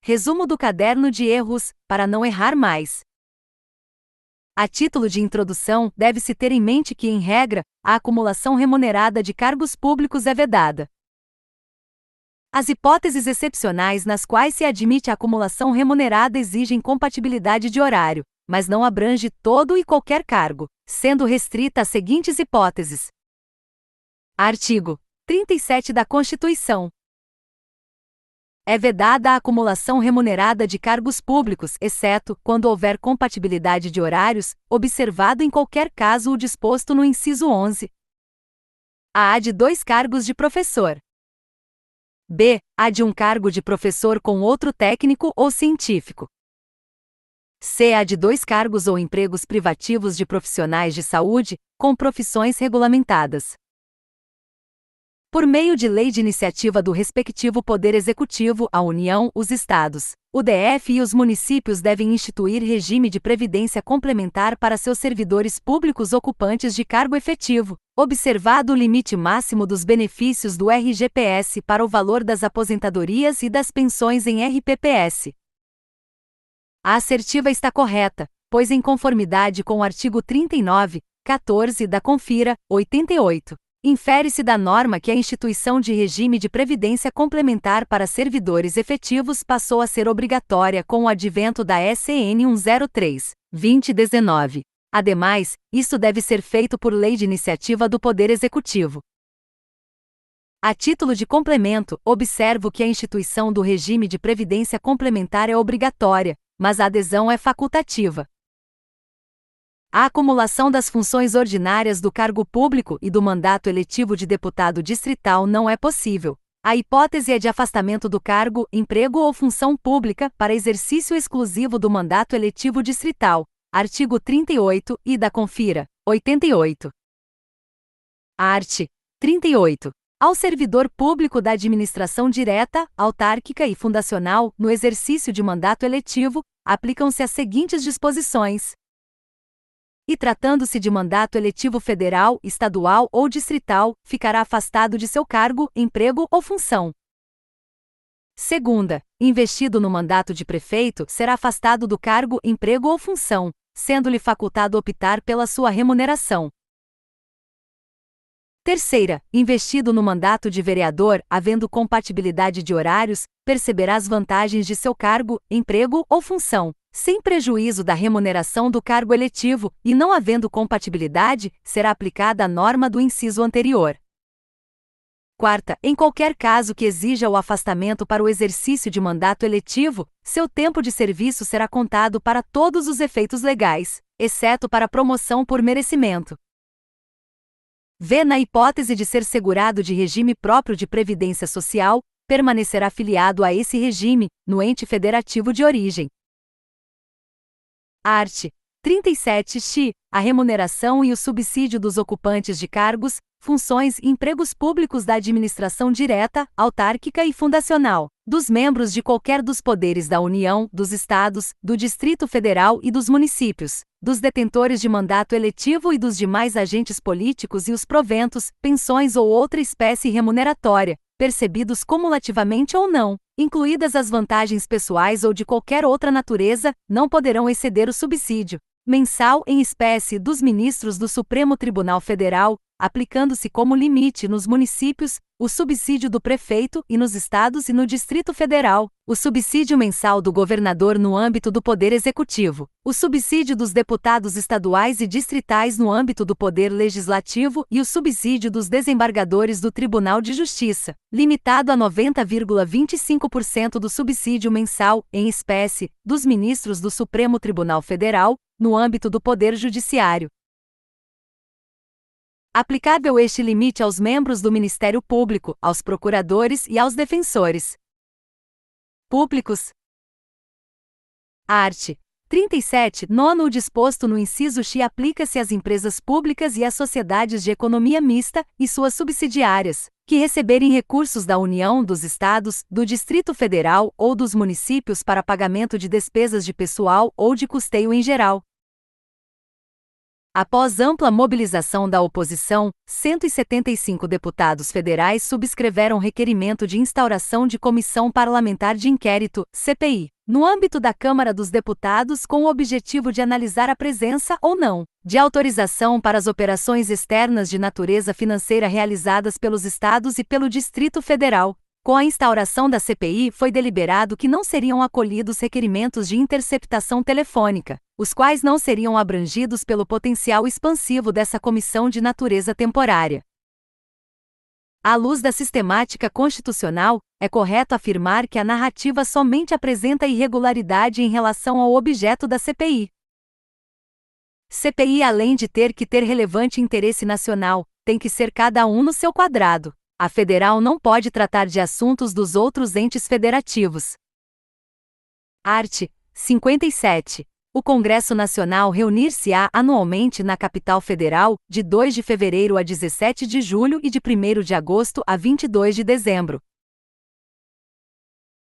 Resumo do caderno de erros, para não errar mais. A título de introdução, deve-se ter em mente que, em regra, a acumulação remunerada de cargos públicos é vedada. As hipóteses excepcionais nas quais se admite a acumulação remunerada exigem compatibilidade de horário, mas não abrange todo e qualquer cargo, sendo restrita às seguintes hipóteses. Artigo 37 da Constituição. É vedada a acumulação remunerada de cargos públicos, exceto, quando houver compatibilidade de horários, observado em qualquer caso o disposto no inciso 11. A de 2 cargos de professor. B. A de um cargo de professor com outro técnico ou científico. C. A de 2 cargos ou empregos privativos de profissionais de saúde, com profissões regulamentadas. Por meio de lei de iniciativa do respectivo Poder Executivo, a União, os Estados, o DF e os municípios devem instituir regime de previdência complementar para seus servidores públicos ocupantes de cargo efetivo, observado o limite máximo dos benefícios do RGPS para o valor das aposentadorias e das pensões em RPPS. A assertiva está correta, pois em conformidade com o artigo 39, 14 da Confira, 88. Infere-se da norma que a instituição de regime de previdência complementar para servidores efetivos passou a ser obrigatória com o advento da SN 103/2019. Ademais, isto deve ser feito por lei de iniciativa do Poder Executivo. A título de complemento, observo que a instituição do regime de previdência complementar é obrigatória, mas a adesão é facultativa. A acumulação das funções ordinárias do cargo público e do mandato eletivo de deputado distrital não é possível. A hipótese é de afastamento do cargo, emprego ou função pública para exercício exclusivo do mandato eletivo distrital. Artigo 38 e da Confira, 88. Art. 38. Ao servidor público da administração direta, autárquica e fundacional, no exercício de mandato eletivo, aplicam-se as seguintes disposições. E tratando-se de mandato eletivo federal, estadual ou distrital, ficará afastado de seu cargo, emprego ou função. Segunda, investido no mandato de prefeito, será afastado do cargo, emprego ou função, sendo-lhe facultado optar pela sua remuneração. Terceira, investido no mandato de vereador, havendo compatibilidade de horários, perceberá as vantagens de seu cargo, emprego ou função, sem prejuízo da remuneração do cargo eletivo, e não havendo compatibilidade, será aplicada a norma do inciso anterior. Quarta, em qualquer caso que exija o afastamento para o exercício de mandato eletivo, seu tempo de serviço será contado para todos os efeitos legais, exceto para promoção por merecimento. V. Na hipótese de ser segurado de regime próprio de previdência social, permanecerá filiado a esse regime, no ente federativo de origem. Art. 37-X. A remuneração e o subsídio dos ocupantes de cargos, funções e empregos públicos da administração direta, autárquica e fundacional, dos membros de qualquer dos poderes da União, dos Estados, do Distrito Federal e dos municípios, dos detentores de mandato eletivo e dos demais agentes políticos e os proventos, pensões ou outra espécie remuneratória, percebidos cumulativamente ou não, incluídas as vantagens pessoais ou de qualquer outra natureza, não poderão exceder o subsídio mensal em espécie dos ministros do Supremo Tribunal Federal, aplicando-se como limite nos municípios, o subsídio do prefeito e nos estados e no Distrito Federal, o subsídio mensal do governador no âmbito do Poder Executivo, o subsídio dos deputados estaduais e distritais no âmbito do Poder Legislativo e o subsídio dos desembargadores do Tribunal de Justiça, limitado a 90,25% do subsídio mensal, em espécie, dos ministros do Supremo Tribunal Federal, no âmbito do Poder Judiciário. Aplicável este limite aos membros do Ministério Público, aos procuradores e aos defensores públicos. Art. 37. Nono. O disposto no inciso X aplica-se às empresas públicas e às sociedades de economia mista e suas subsidiárias, que receberem recursos da União, dos Estados, do Distrito Federal ou dos municípios para pagamento de despesas de pessoal ou de custeio em geral. Após ampla mobilização da oposição, 175 deputados federais subscreveram requerimento de instauração de Comissão Parlamentar de Inquérito, CPI, no âmbito da Câmara dos Deputados com o objetivo de analisar a presença ou não de autorização para as operações externas de natureza financeira realizadas pelos estados e pelo Distrito Federal. Com a instauração da CPI, foi deliberado que não seriam acolhidos requerimentos de interceptação telefônica, os quais não seriam abrangidos pelo potencial expansivo dessa comissão de natureza temporária. À luz da sistemática constitucional, é correto afirmar que a narrativa somente apresenta irregularidade em relação ao objeto da CPI. CPI, além de ter que ter relevante interesse nacional, tem que ser cada um no seu quadrado. A federal não pode tratar de assuntos dos outros entes federativos. Art. 57. O Congresso Nacional reunir-se-á anualmente na capital federal, de 2 de fevereiro a 17 de julho e de 1º de agosto a 22 de dezembro.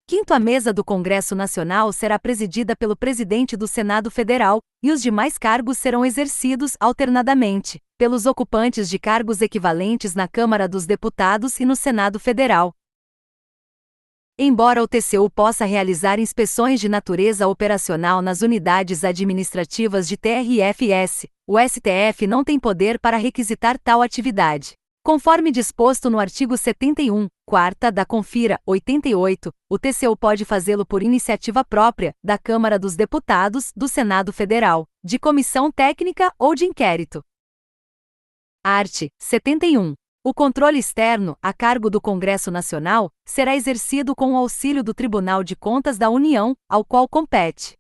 Quinto, a mesa do Congresso Nacional será presidida pelo presidente do Senado Federal, e os demais cargos serão exercidos alternadamente pelos ocupantes de cargos equivalentes na Câmara dos Deputados e no Senado Federal. Embora o TCU possa realizar inspeções de natureza operacional nas unidades administrativas de TRFS, o STF não tem poder para requisitar tal atividade. Conforme disposto no artigo 71, 4ª da Confira 88, o TCU pode fazê-lo por iniciativa própria, da Câmara dos Deputados, do Senado Federal, de comissão técnica ou de inquérito. Art. 71. O controle externo, a cargo do Congresso Nacional, será exercido com o auxílio do Tribunal de Contas da União, ao qual compete.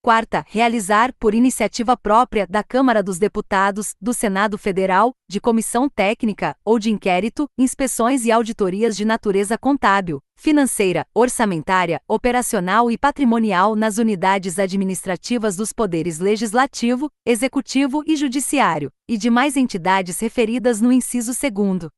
Quarta, realizar, por iniciativa própria, da Câmara dos Deputados, do Senado Federal, de comissão técnica ou de inquérito, inspeções e auditorias de natureza contábil, financeira, orçamentária, operacional e patrimonial nas unidades administrativas dos poderes legislativo, executivo e judiciário, e demais entidades referidas no inciso 2º.